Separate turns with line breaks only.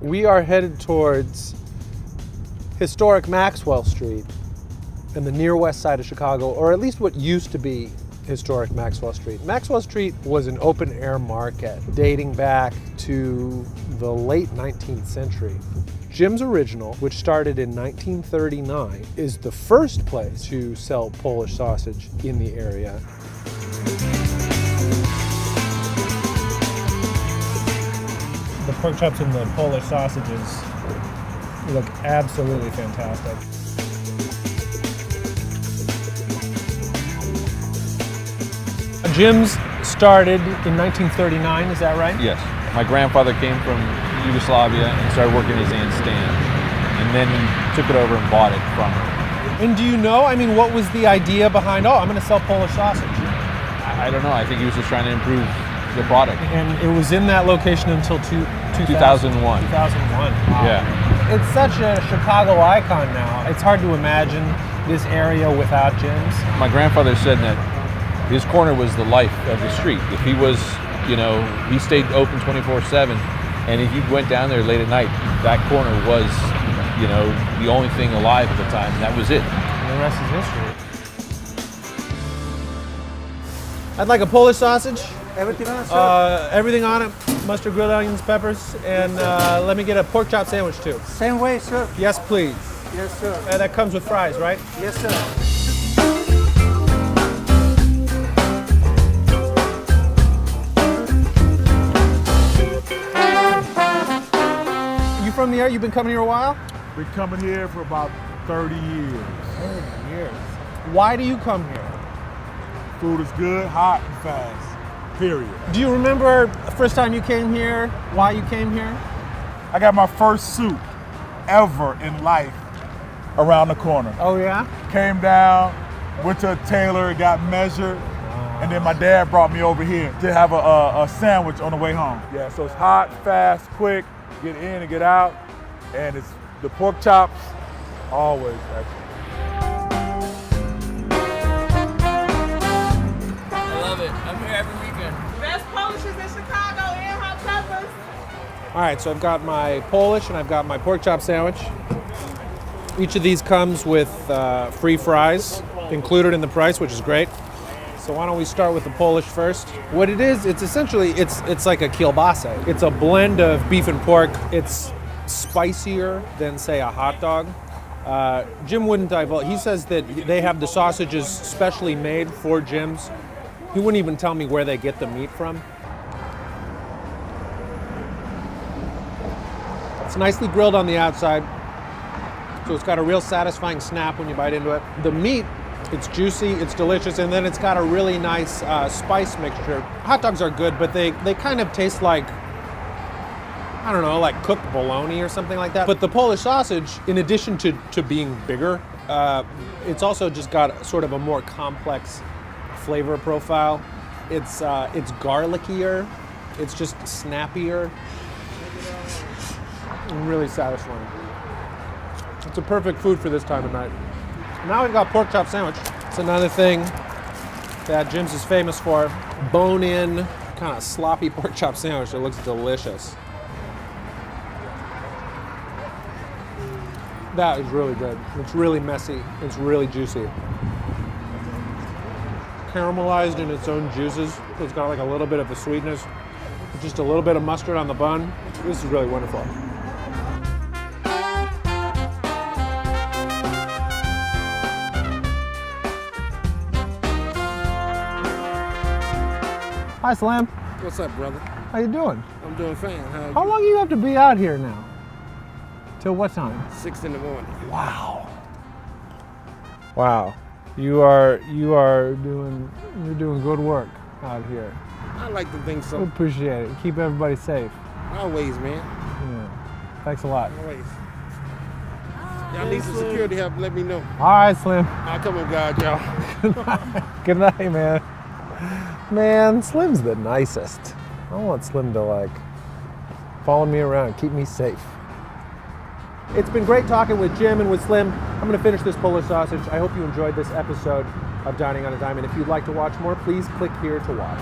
We are headed towards historic Maxwell Street in the near west side of Chicago, or at least what used to be historic Maxwell Street. Maxwell Street was an open air market dating back to the late 19th century. Jim's Original, which started in 1939, is the first place to sell Polish sausage in the area. The pork chops and the Polish sausages look absolutely fantastic. Jim's started in 1939, is that right?
Yes. My grandfather came from Yugoslavia and started working his aunt Stan. And then he took it over and bought it from her.
And do you know, what was the idea behind, I'm going to sell Polish sausage?
I don't know. I think he was just trying to improve the product.
And it was in that location until 2001.
2001.
Wow.
Yeah.
It's such a Chicago icon now. It's hard to imagine this area without Jim's.
My grandfather said that his corner was the life of the street. If he was, he stayed open 24/7, and if you went down there late at night, that corner was, the only thing alive at the time, and that was it.
And the rest is history. I'd like a Polish sausage.
Everything on it, sir?
Everything on it, mustard, grilled onions, peppers, and let me get a pork chop sandwich too.
Same way, sir.
Yes, please.
Yes, sir.
That comes with fries, right?
Yes, sir.
You from the area? You've been coming here a while?
Been coming here for about 30 years.
30 years. Why do you come here?
Food is good, hot, and fast. Period.
Do you remember the first time you came here? Why you came here?
I got my first suit ever in life around the corner.
Oh yeah?
Came down, went to a tailor, got measured, and then my dad brought me over here to have a sandwich on the way home. Yeah, so it's hot, fast, quick, get in and get out, and it's the pork chops, always excellent.
I love it. I'm here every weekend.
Best Polishes in Chicago and hot peppers.
All right, so I've got my Polish and I've got my pork chop sandwich. Each of these comes with free fries included in the price, which is great. So why don't we start with the Polish first? What it is, it's essentially, it's like a kielbasa. It's a blend of beef and pork. It's spicier than, say, a hot dog. Jim wouldn't divulge. He says that they have the sausages specially made for Jim's. He wouldn't even tell me where they get the meat from. It's nicely grilled on the outside, so it's got a real satisfying snap when you bite into it. The meat, it's juicy, it's delicious, and then it's got a really nice spice mixture. Hot dogs are good, but they kind of taste like, I don't know, like cooked bologna or something like that. But the Polish sausage, in addition to being bigger, it's also just got sort of a more complex flavor profile. It's garlickier, it's just snappier, and really satisfying. It's a perfect food for this time of night. Now we've got pork chop sandwich. It's another thing that Jim's is famous for. Bone-in, kind of sloppy pork chop sandwich that looks delicious. That is really good. It's really messy. It's really juicy. Caramelized in its own juices. So it's got like a little bit of the sweetness. Just a little bit of mustard on the bun. This is really wonderful. Hi, Slam.
What's up, brother?
How you doing?
I'm doing fine.
How long do you have to be out here now? Till what time?
6 in the morning.
Wow. Wow. You're doing good work out here.
I like to think
We
so.
appreciate it. Keep everybody safe.
Always, man.
Yeah. Thanks a lot.
Always. Y'all need some security help, let me know.
All right, Slim.
I'll come and guide y'all.
Good night, man. Man, Slim's the nicest. I want Slim to follow me around, keep me safe. It's been great talking with Jim and with Slim. I'm going to finish this Polish sausage. I hope you enjoyed this episode of Dining on a Dime. And if you'd like to watch more, please click here to watch.